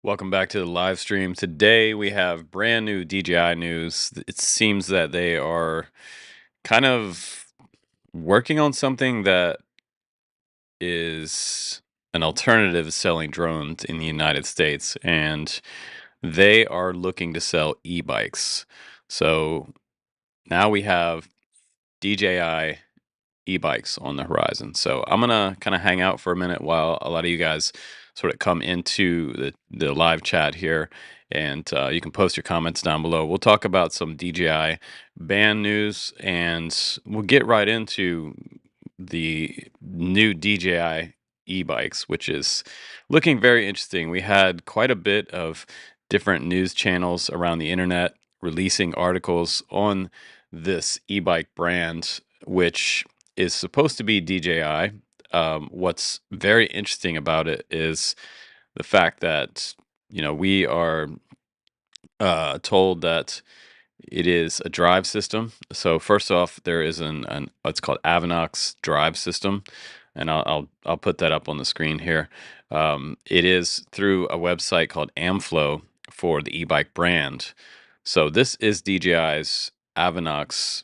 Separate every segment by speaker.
Speaker 1: Welcome back to the live stream. Today we have brand new DJI news. It seems that they are kind of working on something that is an alternative to selling drones in the United States, and they are looking to sell e-bikes. So now we have DJI Ebikes on the horizon. So I'm gonna kind of hang out for a minute while a lot of you guys sort of come into the live chat here, and you can post your comments down below. We'll talk about some DJI ban news, and we'll get right into the new DJI e-bikes, which is looking very interesting. We had quite a bit of different news channels around the internet releasing articles on this e-bike brand, which is supposed to be DJI. What's very interesting about it is the fact that we are told that it is a drive system. So first off, there is an what's called Avinox drive system, and I'll put that up on the screen here. It is through a website called Amflow for the e-bike brand. So this is DJI's Avinox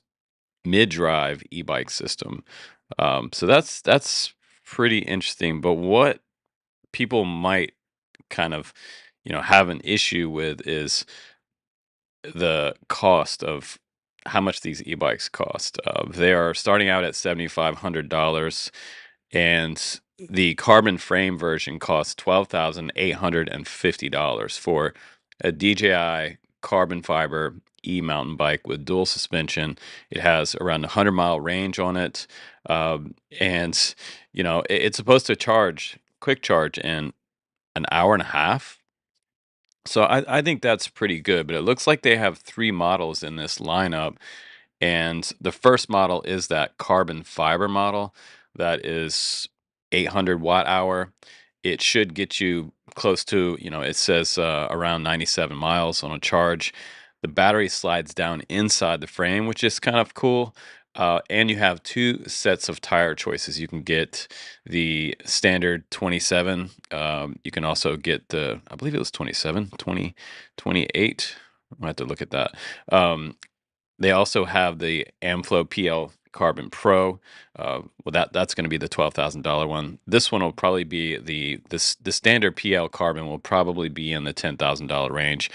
Speaker 1: mid-drive e-bike system. So that's pretty interesting. But what people might kind of have an issue with is the cost of how much these e-bikes cost. They are starting out at $7,500, and the carbon frame version costs $12,850 for a DJI carbon fiber e-mountain bike with dual suspension. It has around a 100-mile range on it, and it's supposed to charge quick charge in an hour and a half. So I think that's pretty good, but it looks like they have three models in this lineup. And the first model is that carbon fiber model that is 800 watt hour. It should get you close to, it says around 97 miles on a charge. The battery slides down inside the frame, which is kind of cool. And you have two sets of tire choices. You can get the standard 27. You can also get I believe it was 27, 20, 28. I have to look at that. They also have the Amflow PL Carbon Pro. Well, that's going to be the $12,000 one. This one will probably be the standard PL Carbon will probably be in the $10,000 range,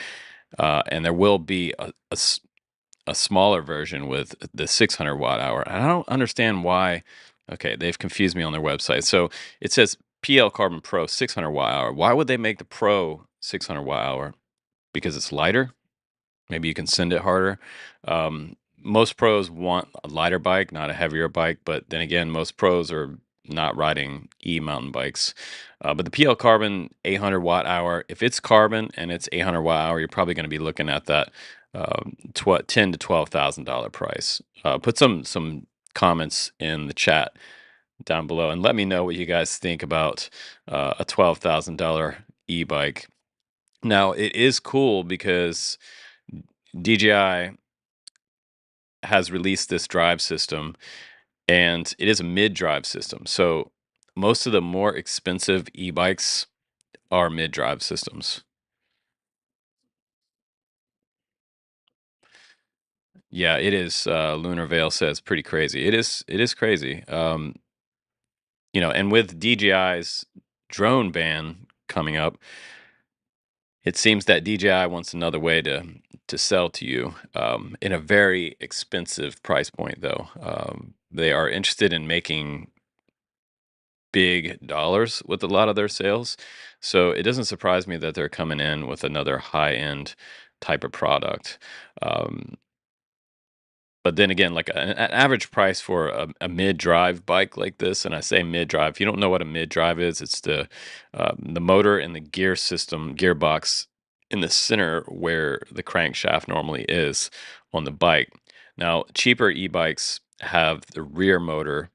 Speaker 1: and there will be a smaller version with the 600 watt hour. And I don't understand why. Okay, they've confused me on their website. So it says PL Carbon Pro 600 watt hour. Why would they make the Pro 600 watt hour? Because it's lighter? Maybe you can send it harder. Most pros want a lighter bike, not a heavier bike. But then again, most pros are not riding mountain bikes. But the PL Carbon 800 watt hour, if it's carbon and it's 800 watt hour, you're probably going to be looking at that $10,000 to $12,000 price. Put some comments in the chat down below and let me know what you guys think about a $12,000 e-bike. Now, it is cool because DJI has released this drive system, and it is a mid-drive system. So most of the more expensive e-bikes are mid-drive systems. Yeah, it is. Lunar Veil says pretty crazy. It is crazy. And with DJI's drone ban coming up, it seems that DJI wants another way to sell to you in a very expensive price point, though. They are interested in making big dollars with a lot of their sales. So it doesn't surprise me that they're coming in with another high end type of product. Um, but then again, like an average price for a mid drive bike like this, and I say mid drive, if you don't know what a mid drive is, it's the motor and the gear system, gearbox in the center where the crankshaft normally is on the bike. Now, cheaper e bikes have the rear motor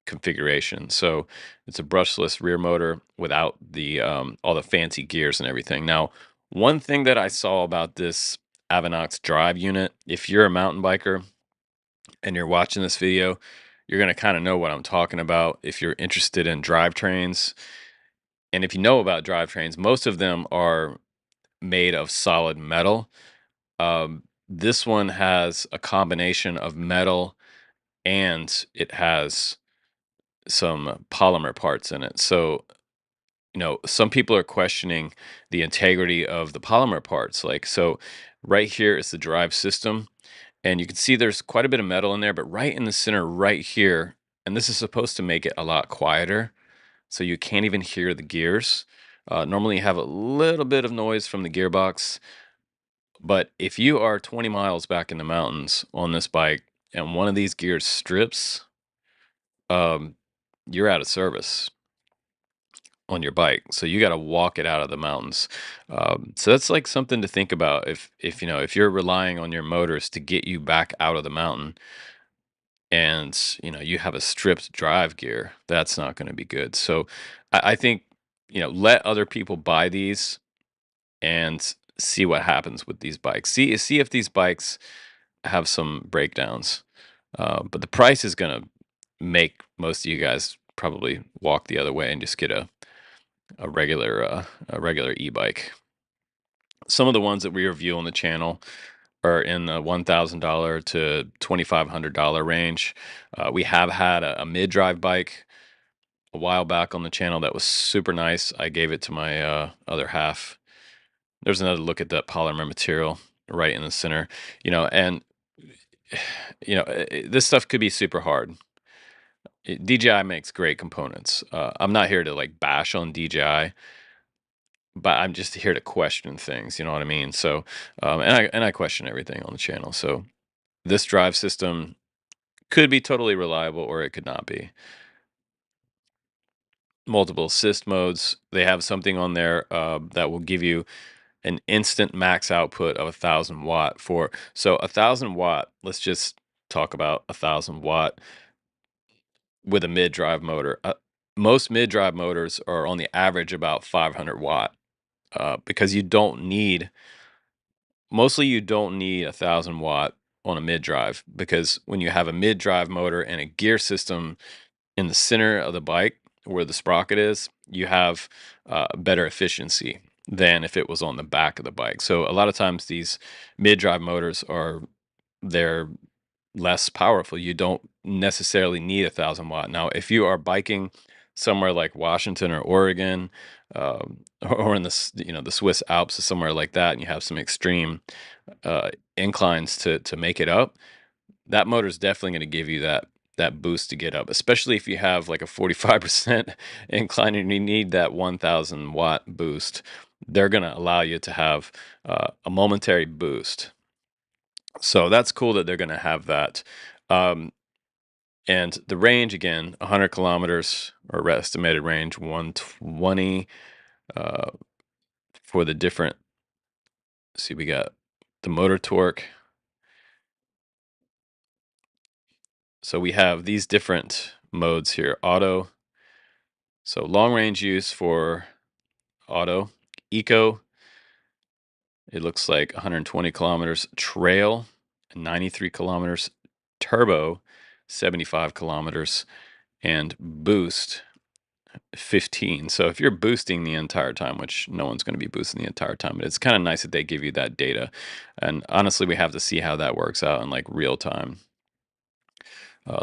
Speaker 1: configuration. So it's a brushless rear motor without the all the fancy gears and everything. Now, one thing that I saw about this Avinox drive unit, if you're a mountain biker and you're watching this video, you're going to kind of know what I'm talking about if you're interested in drivetrains. And if you know about drivetrains, most of them are made of solid metal. This one has a combination of metal and it has some polymer parts in it. So, some people are questioning the integrity of the polymer parts. Like, so right here is the drive system, and you can see there's quite a bit of metal in there, but right in the center, right here, and this is supposed to make it a lot quieter, so you can't even hear the gears. Normally, you have a little bit of noise from the gearbox, but if you are 20 miles back in the mountains on this bike and one of these gears strips, um, you're out of service on your bike. So you got to walk it out of the mountains. So that's like something to think about if you're relying on your motors to get you back out of the mountain and you have a stripped drive gear, that's not going to be good. So I think let other people buy these and see what happens with these bikes. See if these bikes have some breakdowns. But the price is going to make most of you guys probably walk the other way and just get a regular e-bike. Some of the ones that we review on the channel are in the $1,000 to $2,500 range. We have had a mid-drive bike a while back on the channel that was super nice. I gave it to my other half. There's another look at that polymer material right in the center. And this stuff could be super hard. DJI makes great components. I'm not here to like bash on DJI, but I'm just here to question things. You know what I mean? So, and I question everything on the channel. So this drive system could be totally reliable, or it could not be. Multiple assist modes. They have something on there that will give you an instant max output of 1,000 watt for. So 1,000 watt. Let's just talk about 1,000 watt with a mid drive motor. Most mid drive motors are on the average about 500 watt because you don't need 1,000 watt on a mid drive, because when you have a mid drive motor and a gear system in the center of the bike where the sprocket is, you have better efficiency than if it was on the back of the bike. So a lot of times these mid drive motors they're less powerful. You don't necessarily need 1,000 watt. Now, if you are biking somewhere like Washington or Oregon, or in the Swiss Alps or somewhere like that, and you have some extreme inclines to make it up, that motor is definitely going to give you that boost to get up, especially if you have like a 45% incline and you need that 1,000 watt boost. They're going to allow you to have a momentary boost. So that's cool that they're going to have that. Um, and the range, again, 100 kilometers, or estimated range 120 uh, for the different. See, we got the motor torque. So we have these different modes here. Auto. So long range use for auto. Eco, it looks like 120 kilometers. Trail, 93 kilometers. Turbo, 75 kilometers. And boost, 15. So if you're boosting the entire time, which no one's going to be boosting the entire time, but it's kind of nice that they give you that data. And honestly, we have to see how that works out in like real time,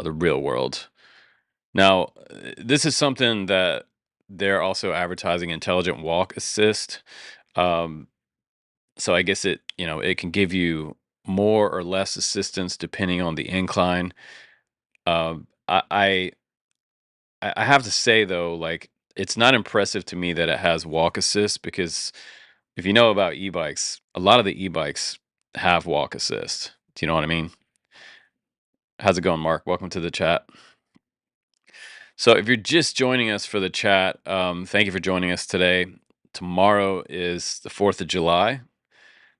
Speaker 1: the real world. Now, this is something that they're also advertising: intelligent walk assist. Um, so I guess it can give you more or less assistance depending on the incline. I have to say though, like, it's not impressive to me that it has walk assist, because if you know about e-bikes, a lot of the e-bikes have walk assist. Do you know what I mean? How's it going, Mark? Welcome to the chat. So if you're just joining us for the chat, thank you for joining us today. Tomorrow is the 4th of July,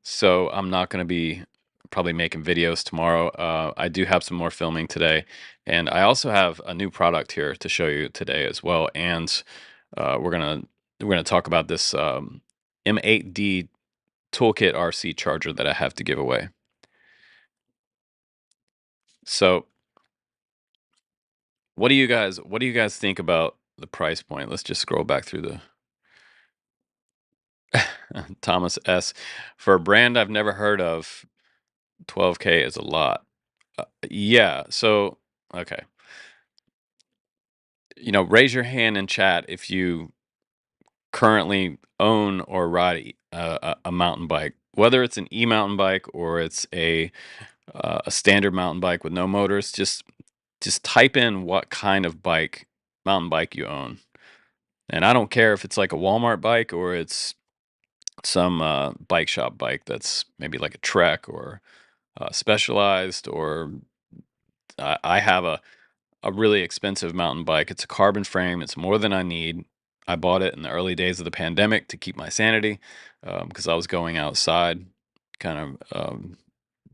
Speaker 1: so I'm not going to be probably making videos tomorrow. I do have some more filming today, and I also have a new product here to show you today as well. And we're gonna talk about this M8D Toolkit RC charger that I have to give away. So what do you guys think about the price point? Let's just scroll back through Thomas S. For a brand I've never heard of, 12K is a lot. Yeah. So, okay. Raise your hand in chat if you currently own or ride a mountain bike, whether it's an e-mountain bike or it's a standard mountain bike with no motors. Just type in what kind of mountain bike you own, and I don't care if it's like a Walmart bike or it's some bike shop bike that's maybe like a Trek or Specialized, or I have a really expensive mountain bike. It's a carbon frame. It's more than I need. I bought it in the early days of the pandemic to keep my sanity because I was going outside, kind of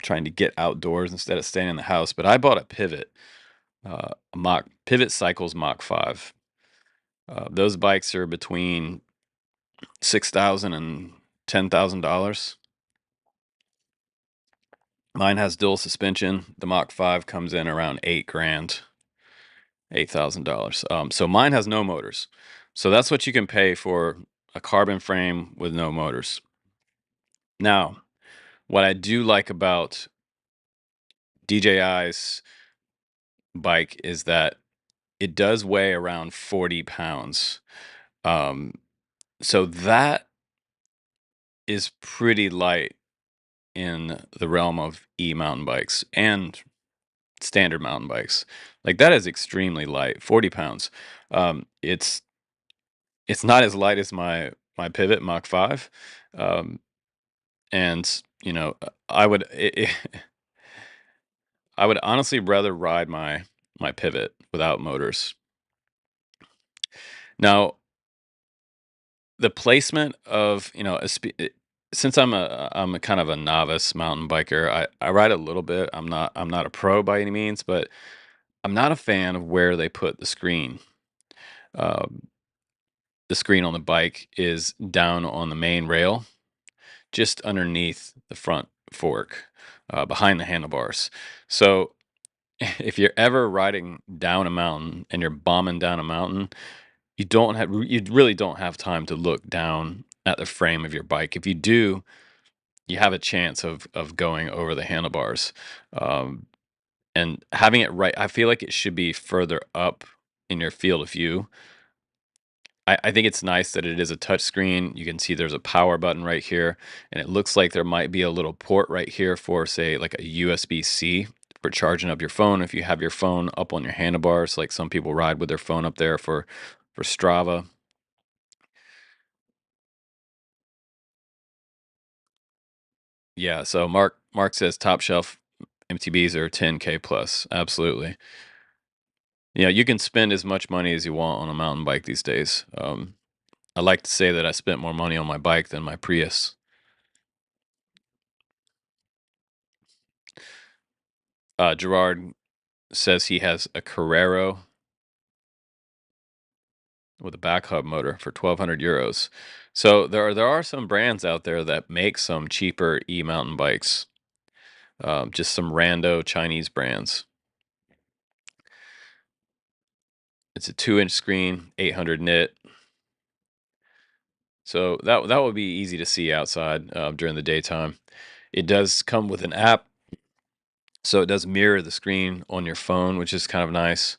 Speaker 1: trying to get outdoors instead of staying in the house. But I bought a Pivot, a Pivot Cycles Mach 5. Those bikes are between $6,000 and $10,000. Mine has dual suspension. The Mach 5 comes in around 8 grand. $8,000. So mine has no motors. So that's what you can pay for a carbon frame with no motors. Now, what I do like about DJI's bike is that it does weigh around 40 pounds. Um, so that is pretty light in the realm of e-mountain bikes and standard mountain bikes. Like that is extremely light, 40 pounds. It's not as light as my Pivot Mach 5. Um, and I would I would honestly rather ride my Pivot without motors. Now, the placement of, since I'm a kind of a novice mountain biker, I ride a little bit. I'm not a pro by any means, but I'm not a fan of where they put the screen. Um, the screen on the bike is down on the main rail, just underneath the front fork, behind the handlebars. So if you're ever riding down a mountain and you're bombing down a mountain, you really don't have time to look down at the frame of your bike. If you do, you have a chance of going over the handlebars. Um, and having it right, I feel like it should be further up in your field of view. I think it's nice that it is a touch screen. You can see there's a power button right here, and it looks like there might be a little port right here for, say, like a USB-C for charging up your phone. If you have your phone up on your handlebars, like some people ride with their phone up there for Strava. Yeah, so Mark says top shelf MTBs are 10K plus. Absolutely. Yeah, you can spend as much money as you want on a mountain bike these days. I like to say that I spent more money on my bike than my Prius. Gerard says he has a Carrero with a back hub motor for 1,200 euros. So there are some brands out there that make some cheaper e-mountain bikes. Just some rando Chinese brands. It's a 2-inch screen, 800 nit. So that would be easy to see outside during the daytime. It does come with an app, so it does mirror the screen on your phone, which is kind of nice.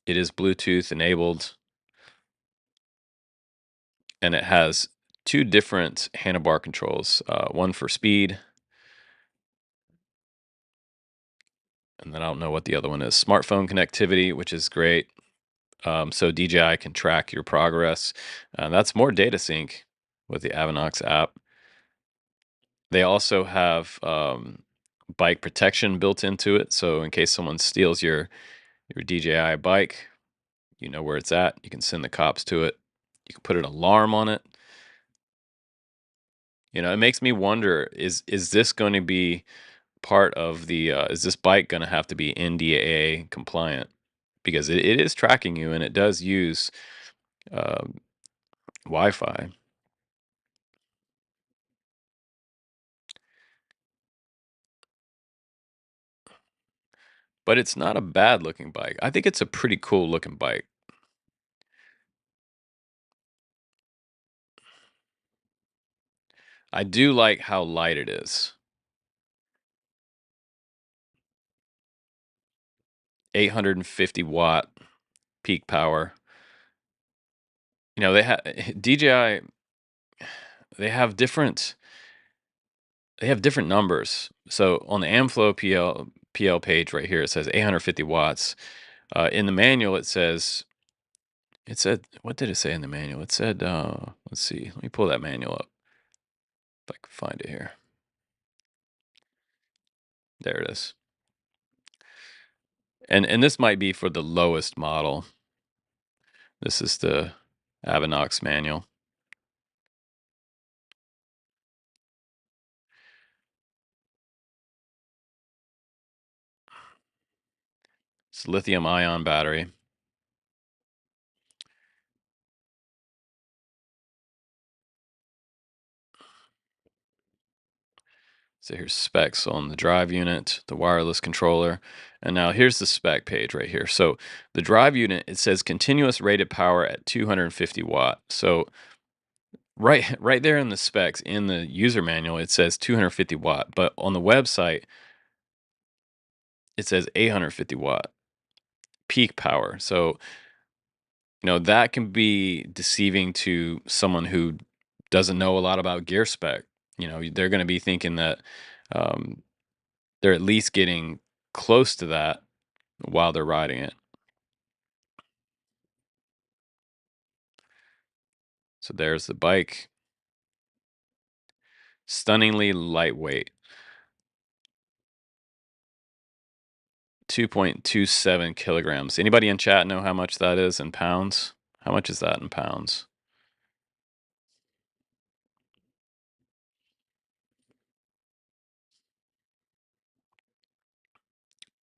Speaker 1: It is Bluetooth enabled, and it has two different handlebar controls, one for speed, and then I don't know what the other one is. Smartphone connectivity, which is great. So DJI can track your progress. That's more data sync with the Avinox app. They also have bike protection built into it. So in case someone steals your DJI bike, you know where it's at. You can send the cops to it. You can put an alarm on it. It makes me wonder, is this going to be part of the is this bike going to have to be NDAA compliant? Because it is tracking you and it does use um, Wi-Fi. But it's not a bad looking bike. I think it's a pretty cool looking bike. I do like how light it is. 850-watt peak power. You know, they have DJI, they have different numbers. So on the Amflow PL page right here, it says 850 watts. In the manual, it said, what did it say in the manual? It said, let's see, let me pull that manual up if I can find it here. There it is. And this might be for the lowest model. This is the Avinox manual. It's lithium ion battery. So here's specs on the drive unit, the wireless controller, and now here's the spec page right here. So the drive unit, it says continuous rated power at 250 watt. So right there in the specs in the user manual, it says 250 watt, but on the website it says 850 watt peak power. So that can be deceiving to someone who doesn't know a lot about gear spec. They're going to be thinking that um, they're at least getting close to that while they're riding it. So there's the bike. Stunningly lightweight. 2.27 kilograms. Anybody in chat know how much that is in pounds? How much is that in pounds?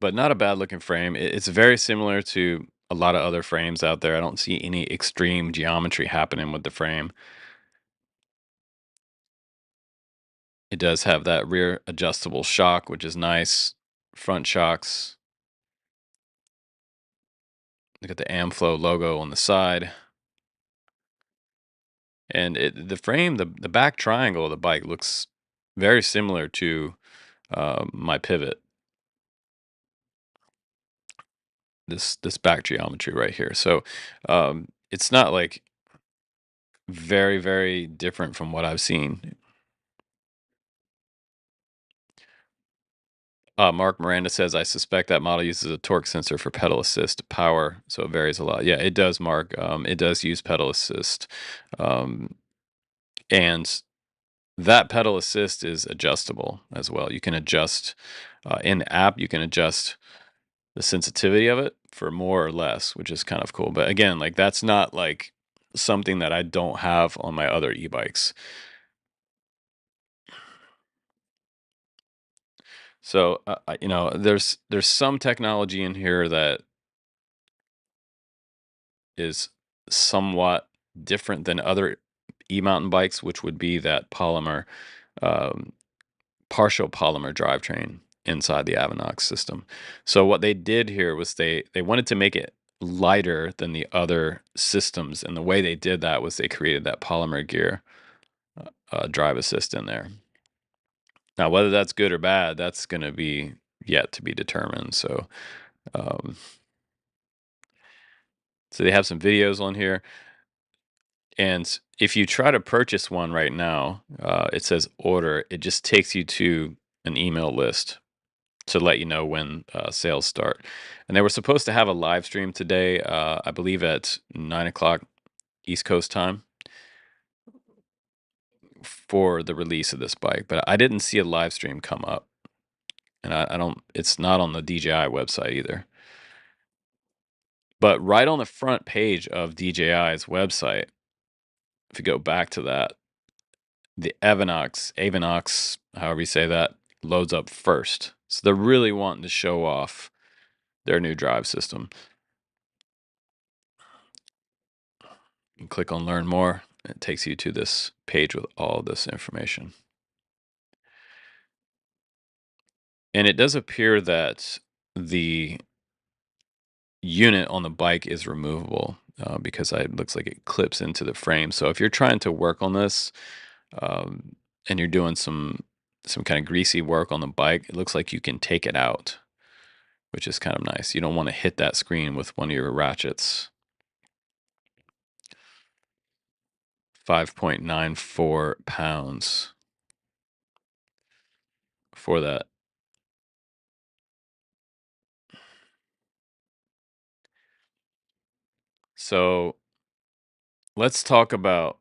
Speaker 1: But not a bad looking frame. It's very similar to a lot of other frames out there. I don't see any extreme geometry happening with the frame. It does have that rear adjustable shock, which is nice. Front shocks. Look at the Amflow logo on the side. And the frame, the back triangle of the bike looks very similar to my pivot. This back geometry right here. So it's not like very, very different from what I've seen. Mark Miranda says, I suspect that model uses a torque sensor for pedal assist power, so it varies a lot. Yeah, it does, Mark. It does use pedal assist. And that pedal assist is adjustable as well. You can adjust in the app, you can adjust the sensitivity of it for more or less, which is kind of cool. But again, like that's not like something that I don't have on my other e-bikes. So there's some technology in here that is somewhat different than other e-mountain bikes, which would be that polymer, um, partial polymer drivetrain inside the Avinox system. So what they did here was they wanted to make it lighter than the other systems, and the way they did that was they created that polymer gear drive assist in there. Now, whether that's good or bad, that's going to be yet to be determined. So, um, so they have some videos on here. And if you try to purchase one right now, it says order. It just takes you to an email list to let you know when sales start. And they were supposed to have a live stream today, I believe at 9 o'clock East Coast time for the release of this bike. But I didn't see a live stream come up. And I don't, it's not on the DJI website either. But right on the front page of DJI's website, if you go back to that, the Avinox, however you say that, loads up first. So they're really wanting to show off their new drive system. You click on learn more. It takes you to this page with all this information. And it does appear that the unit on the bike is removable because it looks like it clips into the frame. So if you're trying to work on this, and you're doing some kind of greasy work on the bike, it looks like you can take it out, which is kind of nice. You don't want to hit that screen with one of your ratchets. 5.94 pounds for that. So let's talk about,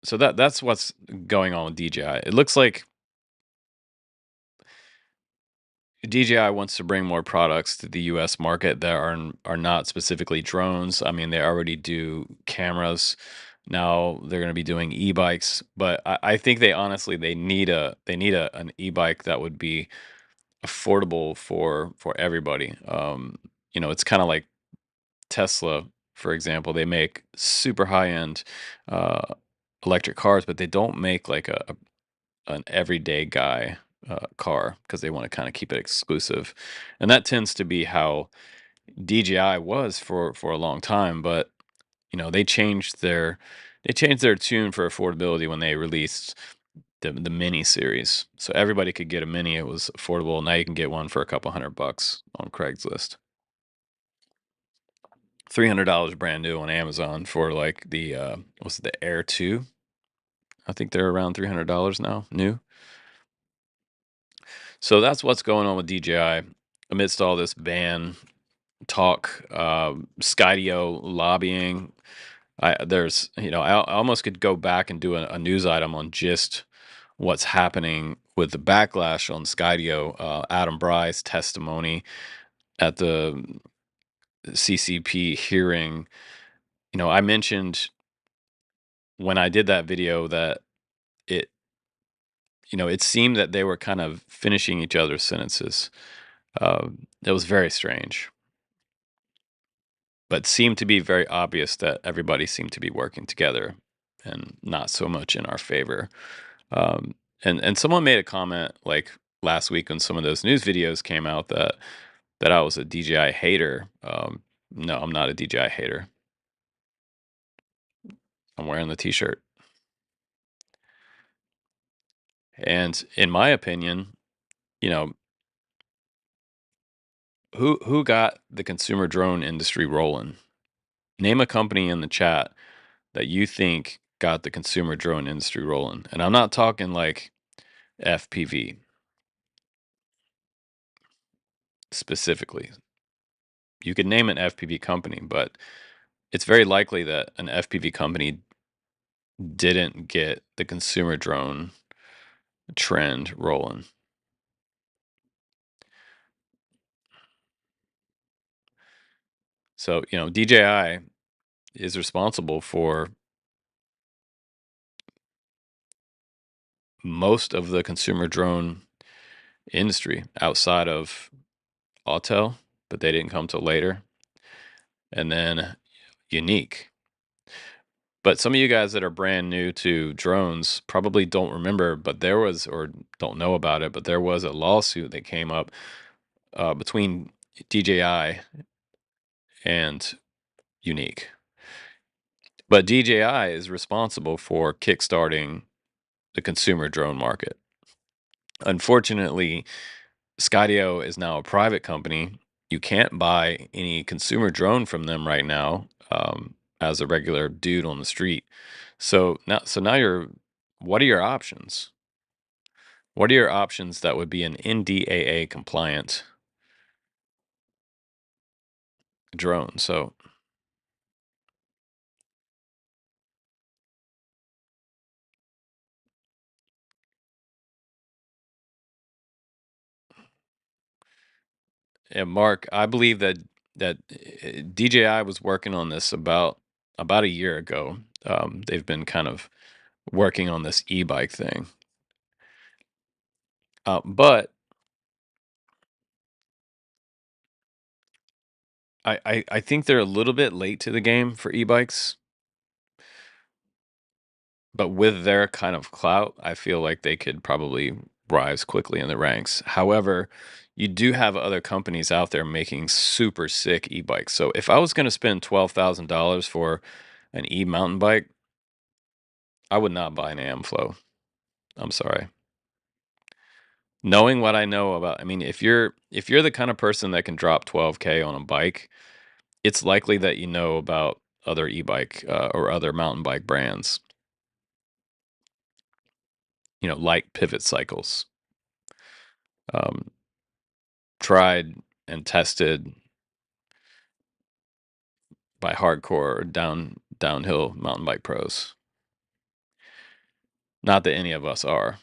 Speaker 1: so that's what's going on with DJI. It looks like DJI wants to bring more products to the US market that are not specifically drones. I mean, they already do cameras. Now they're going to be doing e-bikes, but I think they honestly they need an e-bike that would be affordable for everybody. It's kind of like Tesla, for example. They make super high-end uh, electric cars, but they don't make like an everyday guy car because they want to kind of keep it exclusive, and that tends to be how DJI was for a long time. But they changed their tune for affordability when they released the mini series, so everybody could get a mini. It was affordable. Now you can get one for a couple $100 on Craigslist. $300 brand new on Amazon for like the was it the Air 2? I think they're around $300 now, new. So that's what's going on with DJI amidst all this ban talk, Skydio lobbying. I almost could go back and do a news item on just what's happening with the backlash on Skydio. Adam Bry's testimony at the CCP hearing. I mentioned when I did that video that it, it seemed that they were kind of finishing each other's sentences. It was very strange, but seemed to be very obvious that everybody seemed to be working together and not so much in our favor. And someone made a comment like last week when some of those news videos came out that I was a DJI hater. No, I'm not a DJI hater. I'm wearing the t-shirt. And in my opinion, you know, who got the consumer drone industry rolling? Name a company in the chat that you think got the consumer drone industry rolling. And I'm not talking like FPV specifically. You could name an FPV company, but it's very likely that an FPV company didn't get the consumer drone trend rolling. So, DJI is responsible for most of the consumer drone industry outside of Autel, but they didn't come till later. And then Unique. But some of you guys that are brand new to drones probably don't remember, but there was, or don't know about it, but there was a lawsuit that came up between DJI and Unique. But DJI is responsible for kickstarting the consumer drone market. Unfortunately, Skydio is now a private company. You can't buy any consumer drone from them right now as a regular dude on the street. So now what are your options? What are your options that would be an NDAA compliant drone? So yeah, Mark, I believe that DJI was working on this about a year ago. They've been kind of working on this e-bike thing, but I think they're a little bit late to the game for e-bikes. But with their kind of clout, I feel like they could probably rise quickly in the ranks. However, you do have other companies out there making super sick e-bikes. So if I was going to spend $12,000 for an e-mountain bike, I would not buy an Amflow. I'm sorry. Knowing what I know about, I mean, if you're the kind of person that can drop 12K on a bike, it's likely that you know about other e-bike or other mountain bike brands, like Pivot Cycles. Um, Tried and tested by hardcore downhill mountain bike pros. Not that any of us are.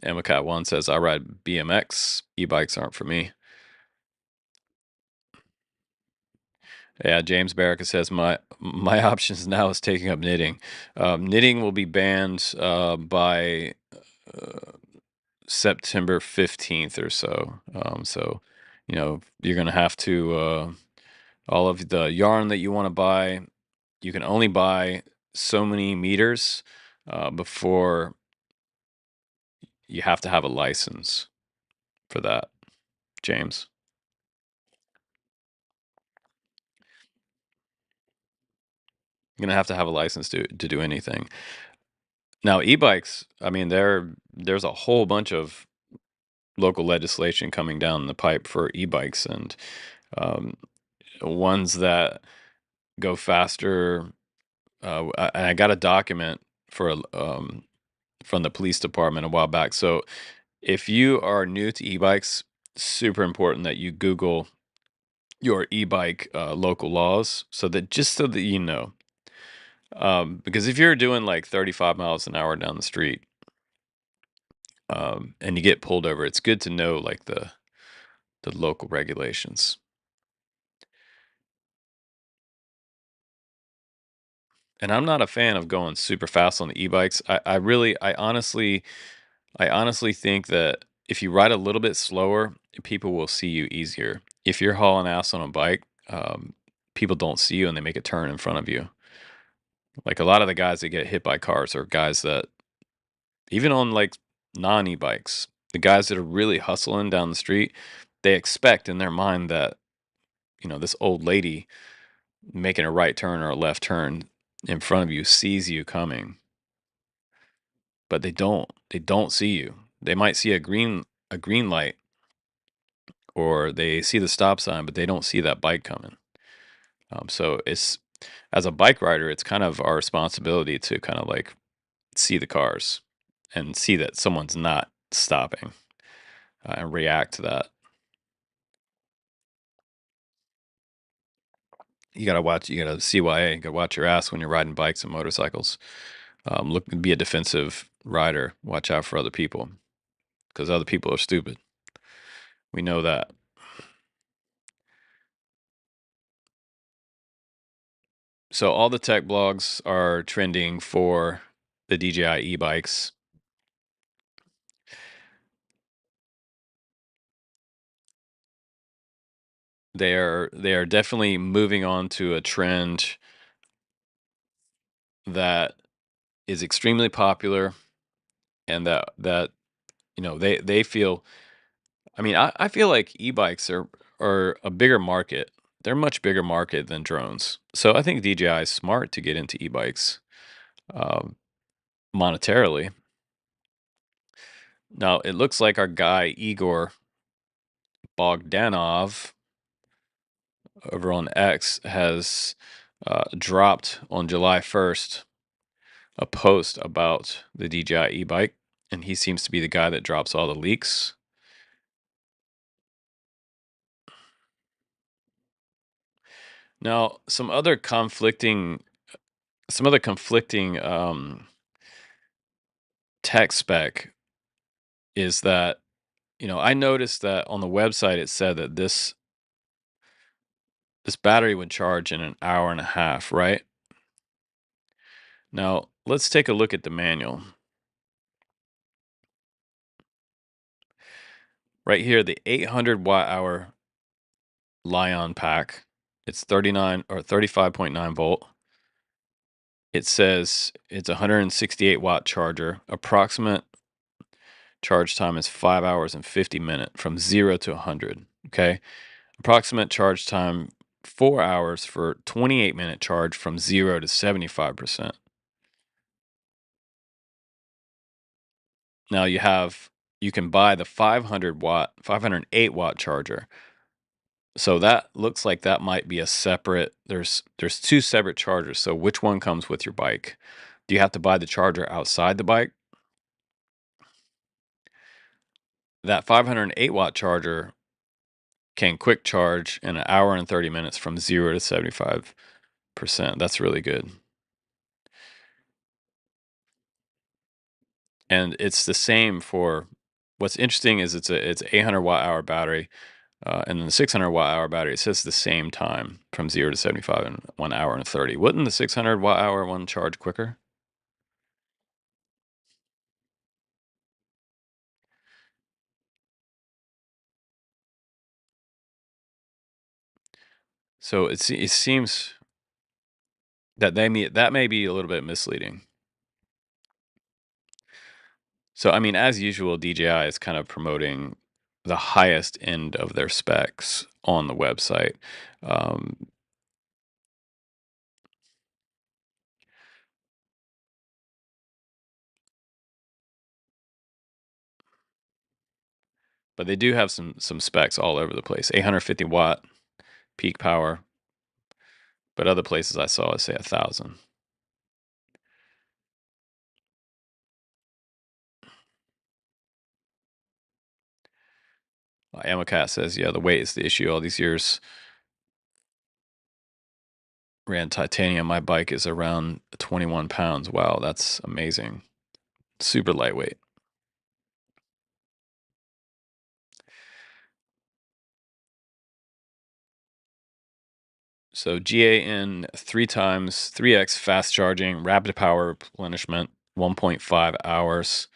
Speaker 1: Emac 1 says, I ride BMX. E-bikes aren't for me. Yeah, James Barrica says, my options now is taking up knitting. Knitting will be banned by September 15th or so. So, you're going to have to, all of the yarn that you want to buy, you can only buy so many meters before you have to have a license for that, James. You're gonna have to have a license to do anything. Now, e-bikes, I mean, there's a whole bunch of local legislation coming down the pipe for e-bikes, and um, ones that go faster. I got a document for from the police department a while back. So if you are new to e-bikes, super important that you Google your e-bike local laws, so that you know. Because if you're doing like 35 miles an hour down the street, and you get pulled over, it's good to know like the local regulations. And I'm not a fan of going super fast on the e-bikes. I honestly think that if you ride a little bit slower, people will see you easier. If you're hauling ass on a bike, people don't see you and they make a turn in front of you. Like a lot of the guys that get hit by cars are guys that, even on like non e-bikes, the guys that are really hustling down the street, they expect in their mind that, this old lady making a right turn or a left turn in front of you sees you coming, but they don't see you. They might see a green light, or they see the stop sign, but they don't see that bike coming. So it's, as a bike rider, it's kind of our responsibility to kind of like see the cars and see that someone's not stopping, and react to that. You gotta CYA, you gotta watch your ass when you're riding bikes and motorcycles. Look, be a defensive rider. Watch out for other people, because other people are stupid. We know that. So all the tech blogs are trending for the DJI Ebikes. They are definitely moving on to a trend that is extremely popular, and that they feel. I mean, I feel like e-bikes are a bigger market. They're a much bigger market than drones. So I think DJI is smart to get into e-bikes, um, monetarily. Now it looks like our guy Igor Bogdanov over on X has dropped on July 1st a post about the DJI e-bike, and he seems to be the guy that drops all the leaks. Now, some other conflicting tech spec is that, I noticed that on the website it said that this battery would charge in an hour and a half, right? Now, let's take a look at the manual. Right here, the 800 watt hour Lion pack. It's 39 or 35.9 volt. It says it's a 168 watt charger. Approximate charge time is 5 hours and 50 minutes from 0 to 100. Okay. Approximate charge time 4 hours for 28-minute charge from 0 to 75%. Now you can buy the 508-watt charger. So that looks like that might be a separate, there's two separate chargers. So which one comes with your bike? Do you have to buy the charger outside the bike? That 508-watt charger can quick charge in an hour and 30 minutes from 0 to 75%. That's really good. And it's the same for, what's interesting is it's 800 watt hour battery, and then the 600 watt hour battery, it says the same time from 0 to 75 in 1 hour and 30. Wouldn't the 600 watt hour one charge quicker? So it seems that that may be a little bit misleading. So I mean, as usual, DJI is kind of promoting the highest end of their specs on the website. Um, but they do have some specs all over the place. 850 watt peak power, but other places I saw say 1,000. Amacat says, yeah, the weight is the issue. All these years ran titanium. My bike is around 21 pounds. Wow, that's amazing. Super lightweight. So GAN 3x, 3x fast charging, rapid power replenishment, 1.5 hours.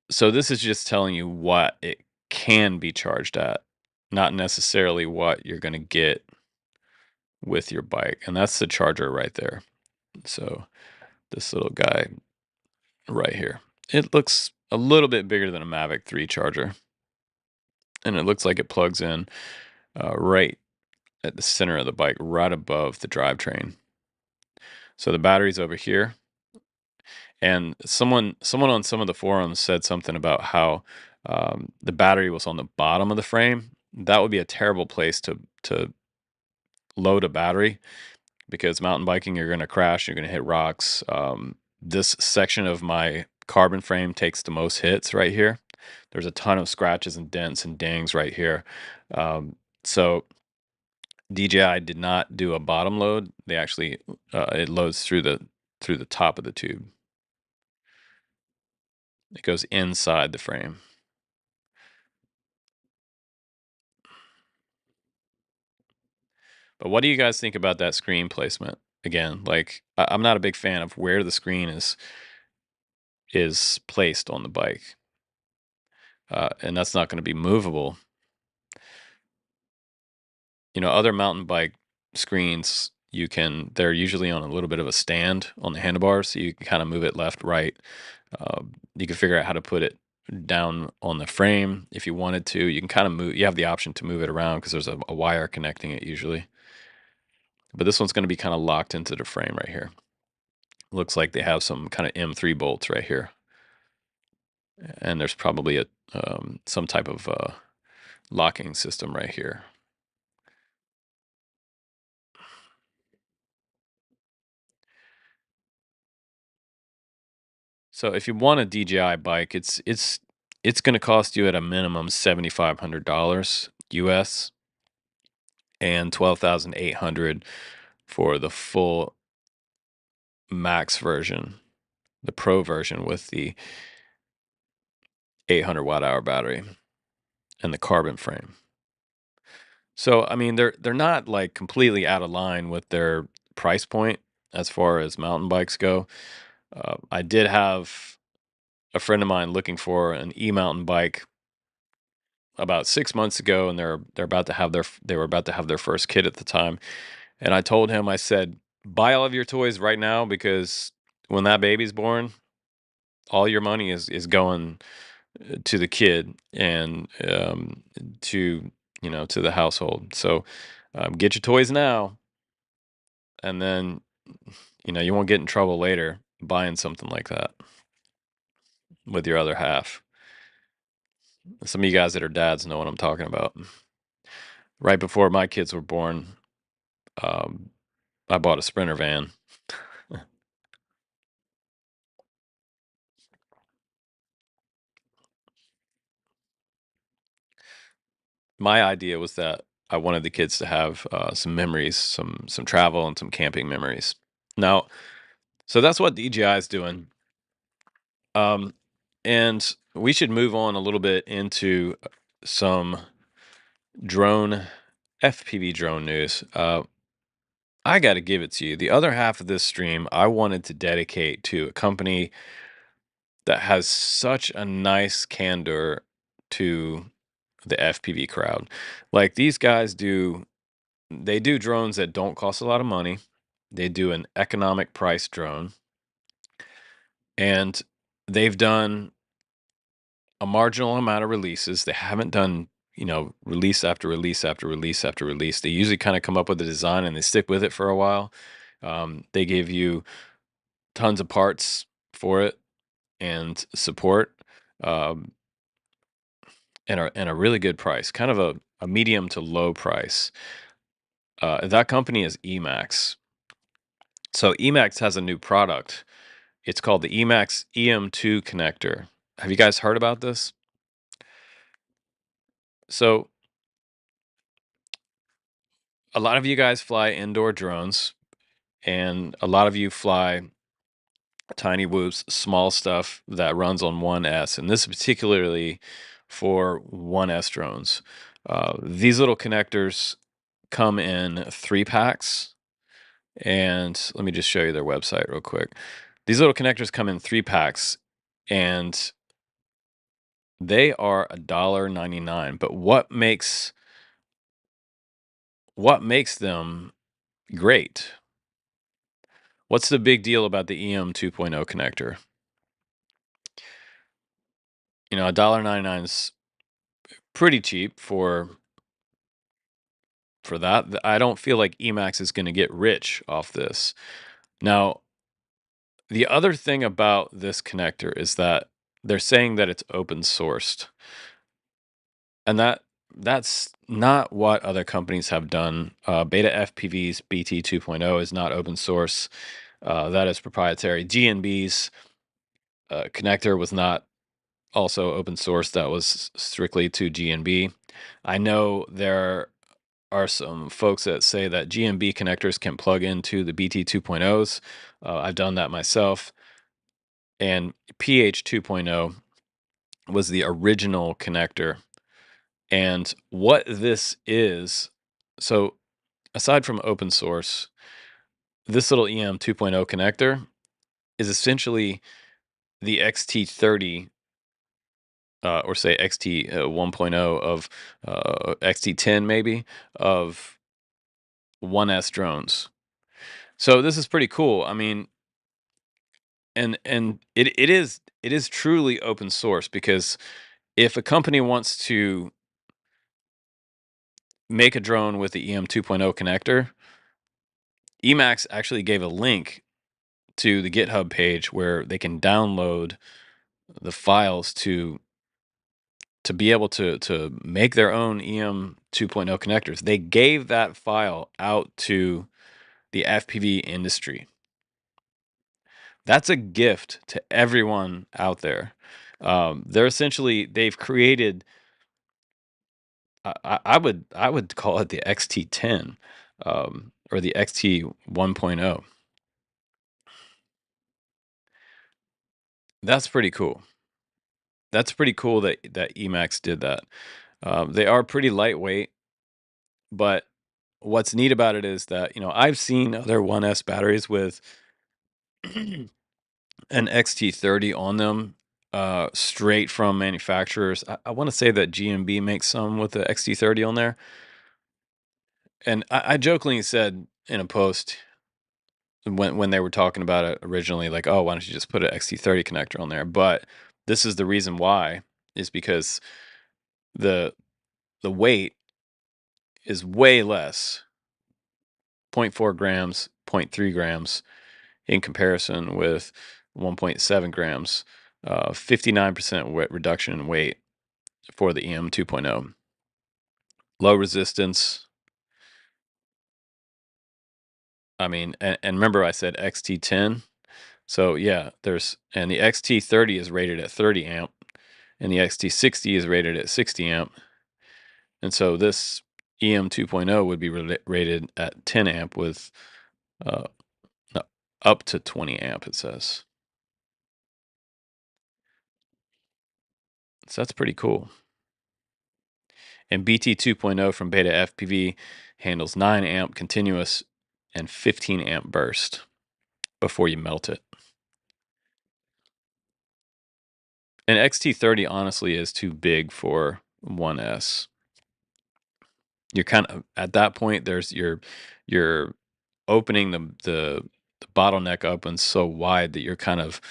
Speaker 1: So this is just telling you what it can be charged at, not necessarily what you're going to get with your bike. And that's the charger right there. So this little guy right here. It looks a little bit bigger than a Mavic 3 charger. And it looks like it plugs in right at the center of the bike, right above the drivetrain. So the battery's over here. And someone on some of the forums said something about how the battery was on the bottom of the frame. That would be a terrible place to load a battery, because mountain biking, you're going to crash, you're going to hit rocks. This section of my carbon frame takes the most hits right here. There's a ton of scratches and dents and dings right here. So DJI did not do a bottom load. They actually it loads through the top of the tube. It goes inside the frame. But what do you guys think about that screen placement? Again, like I'm not a big fan of where the screen is placed on the bike, and that's not going to be movable. You know, other mountain bike screens, they're usually on a little bit of a stand on the handlebars, so you can kind of move it left, right. You can figure out how to put it down on the frame if you wanted to. You can kind of move. You have the option to move it around because there's a wire connecting it usually. But this one's going to be kind of locked into the frame right here. Looks like they have some kind of M3 bolts right here, and there's probably some type of locking system right here. So if you want a DJI bike, it's going to cost you at a minimum $7,500 US and 12,800 for the full max version, the pro version with the 800 watt hour battery and the carbon frame. So I mean, they're not like completely out of line with their price point as far as mountain bikes go. I did have a friend of mine looking for an e-mountain bike about 6 months ago, and they were about to have their first kid at the time. And I told him, I said, buy all of your toys right now, because when that baby's born, all your money is going to the kid and to to the household. So get your toys now, and then you won't get in trouble later buying something like that with your other half. Some of you guys that are dads know what I'm talking about. Right before my kids were born, um, I bought a Sprinter van. My idea was that I wanted the kids to have some memories, some travel and some camping memories. Now, so that's what DJI is doing. Um, and we should move on a little bit into some drone, FPV drone news. I got to give it to you. The other half of this stream, I wanted to dedicate to a company that has such a nice candor to the FPV crowd. Like these guys they do drones that don't cost a lot of money. They do an economic price drone, and they've done a marginal amount of releases. They haven't done, release after release after release after release. They usually kind of come up with a design and they stick with it for a while. They give you tons of parts for it and support, um, and a really good price, kind of a medium to low price. That company is Emacs. So Emacs has a new product. It's called the Emacs EM2 connector. Have you guys heard about this? So a lot of you guys fly indoor drones, and a lot of you fly tiny whoops, small stuff that runs on 1S, and this is particularly for 1S drones. These little connectors come in 3 packs, and let me just show you their website real quick. These little connectors come in 3 packs, and they are $1.99. But what makes them great? What's the big deal about the EM 2.0 connector? $1.99 is pretty cheap for that. I don't feel like Emacs is going to get rich off this. Now, the other thing about this connector is that they're saying that it's open sourced. And that's not what other companies have done. Beta FPV's BT 2.0 is not open source. That is proprietary. GNB's connector was not also open source. That was strictly to GNB. I know there are some folks that say that GNB connectors can plug into the BT 2.0s. I've done that myself. And PH 2.0 was the original connector. And what this is, so aside from open source, this little EM 2.0 connector is essentially the XT30, or say XT 1.0 of XT10 maybe, of 1S drones. So this is pretty cool. I mean, and it is truly open source, because if a company wants to make a drone with the EM 2.0 connector, Emacs actually gave a link to the GitHub page where they can download the files to be able to make their own EM 2.0 connectors. They gave that file out to the FPV industry. That's a gift to everyone out there. They've created, I would call it the XT10, or the XT 1.0. That's pretty cool. That's pretty cool that Emacs did that. They are pretty lightweight, but what's neat about it is that I've seen other 1S batteries with an XT30 on them, straight from manufacturers. I want to say that GMB makes some with the XT30 on there, and I jokingly said in a post when they were talking about it originally, like, oh, why don't you just put an XT30 connector on there? But this is the reason why, is because the weight is way less, 0.4 grams, 0.3 grams, in comparison with 1.7 grams, 59% reduction in weight for the EM 2.0. Low resistance. I mean, and remember I said XT10. So yeah, and the XT30 is rated at 30 amp, and the XT60 is rated at 60 amp. And so this EM 2.0 would be rated at 10 amp with no, up to 20 amp, it says. So that's pretty cool. And BT 2.0 from Beta FPV handles 9 amp continuous and 15 amp burst before you melt it. And XT30 honestly is too big for 1S. You're kind of at that point. You're opening the bottleneck opens so wide that you're kind of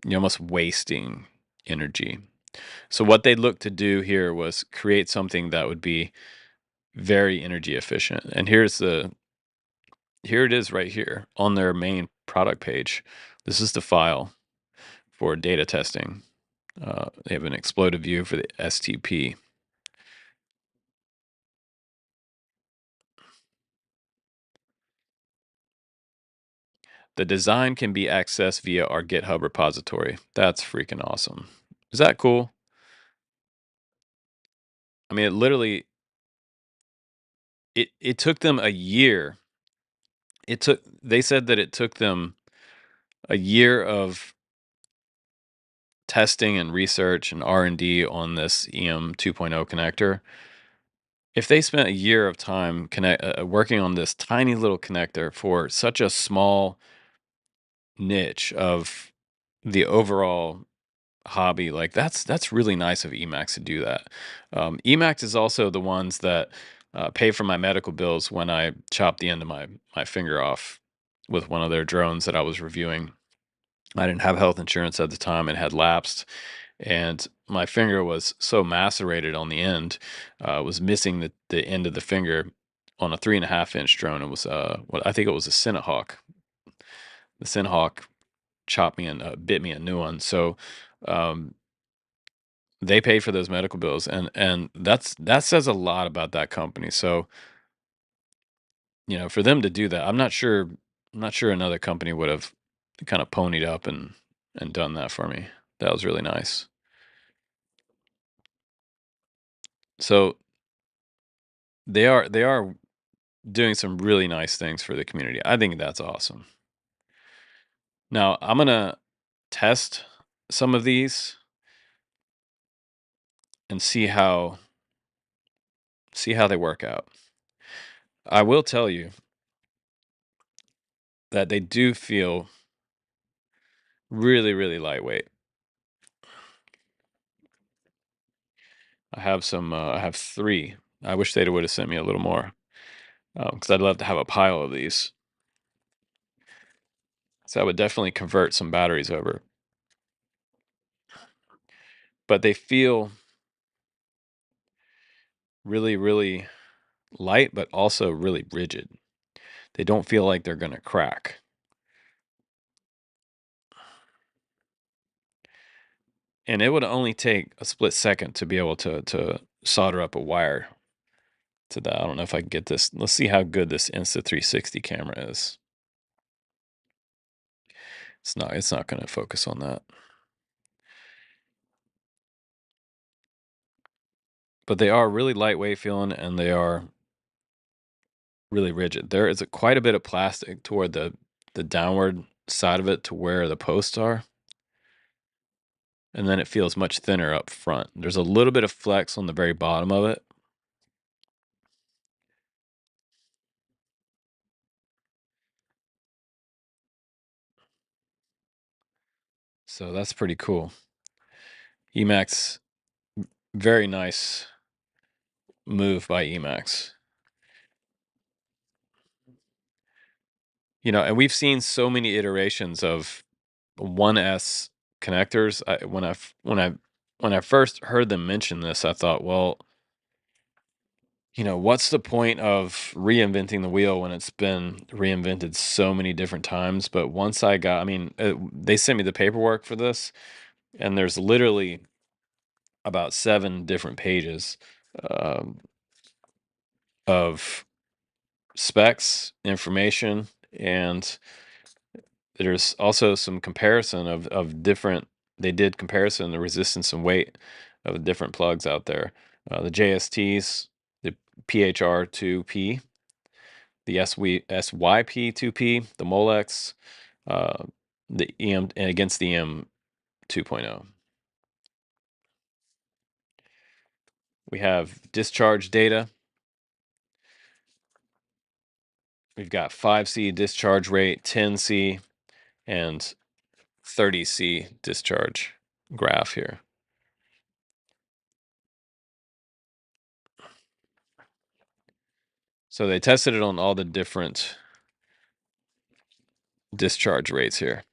Speaker 1: you're almost wasting energy. So what they looked to do here was create something that would be very energy efficient. And here it is right here on their main product page. This is the file for data testing. They have an exploded view for the STP. The design can be accessed via our GitHub repository. That's freaking awesome. Is that cool? I mean, it took them a year. They said that it took them a year of testing and research and R&D on this EM 2.0 connector. If they spent a year of time working on this tiny little connector for such a small niche of the overall hobby, like that's really nice of Emacs to do that. Emacs is also the ones that pay for my medical bills when I chopped the end of my finger off with one of their drones that I was reviewing. I didn't have health insurance at the time and had lapsed, and my finger was so macerated on the end, was missing the end of the finger on a 3.5-inch drone. It was what I think it was a Cinehawk. The Cinehawk chopped me and bit me a new one. So um, they paid for those medical bills, and that says a lot about that company. So for them to do that, I'm not sure another company would have kind of ponied up and done that for me. That was really nice. So they are doing some really nice things for the community. I think that's awesome. Now, I'm going to test some of these and see how they work out. I will tell you that they do feel really, really lightweight. I have 3. I wish they would have sent me a little more, because I'd love to have a pile of these. So I would definitely convert some batteries over. But they feel really, really light, but also really rigid. They don't feel like they're going to crack. And it would only take a split second to be able to solder up a wire to that. I don't know if I can get this. Let's see how good this Insta360 camera is. It's not going to focus on that. But they are really lightweight feeling, and they are really rigid. There is quite a bit of plastic toward the downward side of it to where the posts are. And then it feels much thinner up front. There's a little bit of flex on the very bottom of it. So that's pretty cool. Emacs, very nice move by Emacs. And we've seen so many iterations of 1S connectors. When I first heard them mention this, I thought, well, what's the point of reinventing the wheel when it's been reinvented so many different times? But once they sent me the paperwork for this, and there's literally about 7 different pages um, of specs, information, and there's also some comparison of different. They did comparison the resistance and weight of the different plugs out there. The JSTs, the PHR2P, the SYP2P, the Molex, uh, the EM, and against the EM 2.0. We have discharge data. We've got 5C discharge rate, 10C, and 30C discharge graph here. So they tested it on all the different discharge rates here.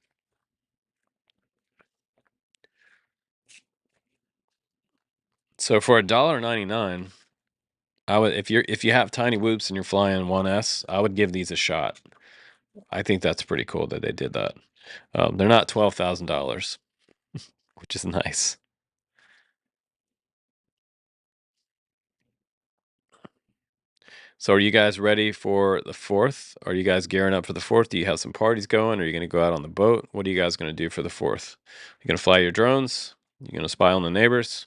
Speaker 1: So for $1.99, I would, if you have tiny whoops and you're flying 1S, I would give these a shot. I think that's pretty cool that they did that. They're not $12,000, which is nice. So are you guys ready for the 4th? Are you guys gearing up for the 4th? Do you have some parties going? Are you going to go out on the boat? What are you guys going to do for the 4th? You going to fly your drones? You going to spy on the neighbors?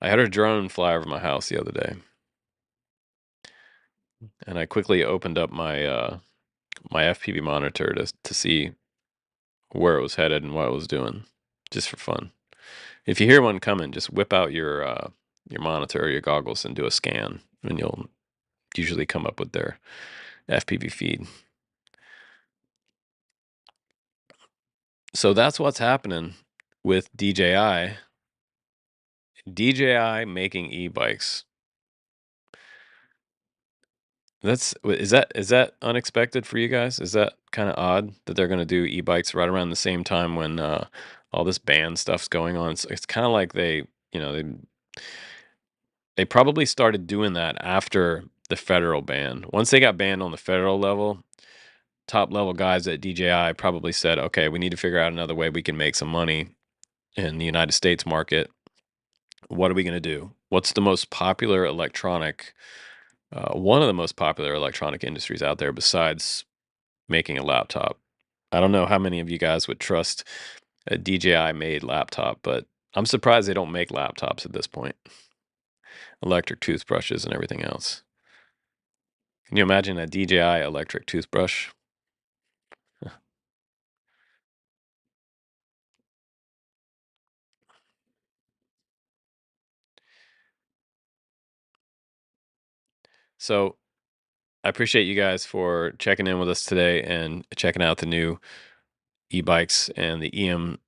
Speaker 1: I had a drone fly over my house the other day, and I quickly opened up my FPV monitor to see where it was headed and what it was doing, just for fun. If you hear one coming, just whip out your monitor or your goggles and do a scan, and you'll usually come up with their FPV feed. So that's what's happening with DJI. DJI making e-bikes. Is that unexpected for you guys? Is that kind of odd that they're going to do e-bikes right around the same time when all this ban stuff's going on? It's kind of like they probably started doing that after the federal ban. Once they got banned on the federal level, top level guys at DJI probably said, "Okay, we need to figure out another way we can make some money in the United States market. What are we going to do? What's the most popular electronic?" One of the most popular electronic industries out there besides making a laptop. I don't know how many of you guys would trust a DJI made laptop, but I'm surprised they don't make laptops at this point. Electric toothbrushes and everything else. Can you imagine a DJI electric toothbrush? So I appreciate you guys for checking in with us today and checking out the new e-bikes and the EM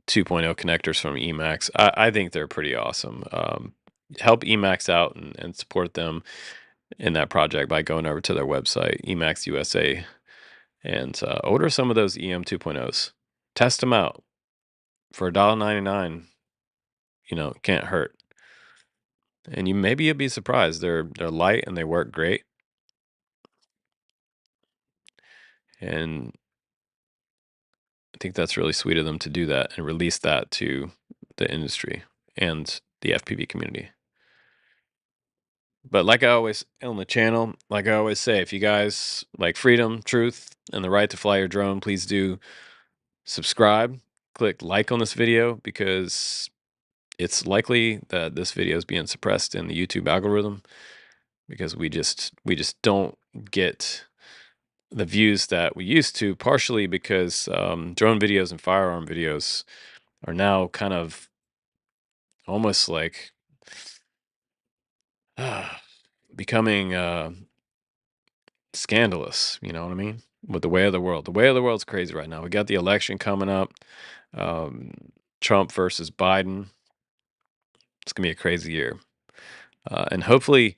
Speaker 1: 2.0 connectors from Emacs. I think they're pretty awesome. Help Emacs out and support them in that project by going over to their website, Emacs USA, and order some of those EM 2.0s. Test them out for $1.99. Can't hurt. And maybe you'll be surprised. They're light and they work great. And I think that's really sweet of them to do that and release that to the industry and the FPV community. But like I always on the channel, like I always say, if you guys like freedom, truth, and the right to fly your drone, please do subscribe, click like on this video because it's likely that this video is being suppressed in the YouTube algorithm because we just don't get the views that we used to, partially because drone videos and firearm videos are now kind of almost like becoming scandalous. You know what I mean? With the way of the world. The way of the world's crazy right now. We got the election coming up. Um, Trump versus Biden. It's gonna be a crazy year. And hopefully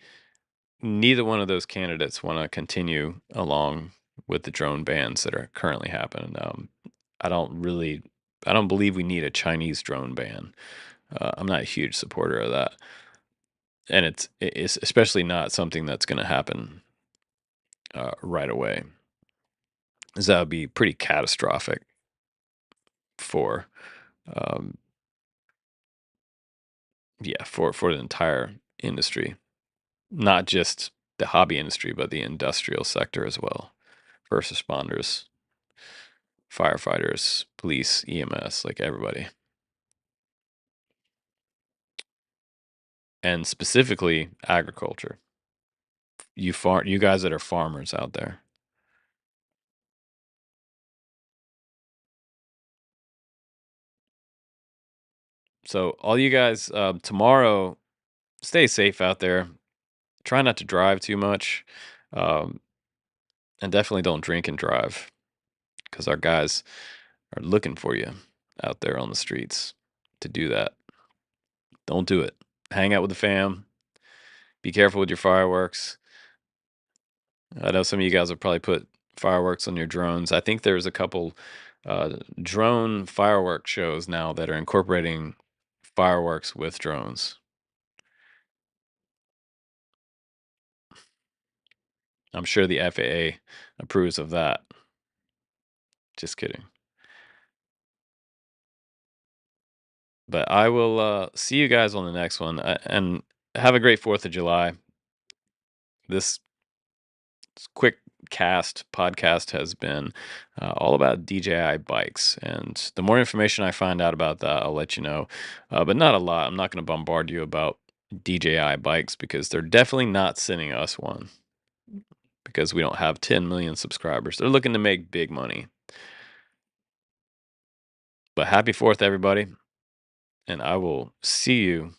Speaker 1: neither one of those candidates want to continue along with the drone bans that are currently happening. I don't believe we need a Chinese drone ban. I'm not a huge supporter of that, and it's especially not something that's going to happen right away, 'cause that would be pretty catastrophic for um, yeah, for the entire industry, not just the hobby industry, but the industrial sector as well. First responders, firefighters, police, EMS, like everybody. And specifically agriculture. You guys that are farmers out there. So all you guys, tomorrow, stay safe out there. Try not to drive too much, um, and definitely don't drink and drive because our guys are looking for you out there on the streets to do that. Don't do it. Hang out with the fam. Be careful with your fireworks. I know some of you guys will probably put fireworks on your drones. I think there's a couple drone fireworks shows now that are incorporating fireworks with drones. I'm sure the FAA approves of that. Just kidding. But I will see you guys on the next one, and have a great 4th of July. This quick cast podcast has been all about DJI bikes, and the more information I find out about that, I'll let you know. But not a lot. I'm not going to bombard you about DJI bikes because they're definitely not sending us one because we don't have 10 million subscribers. They're looking to make big money. But happy 4th, everybody, and I will see you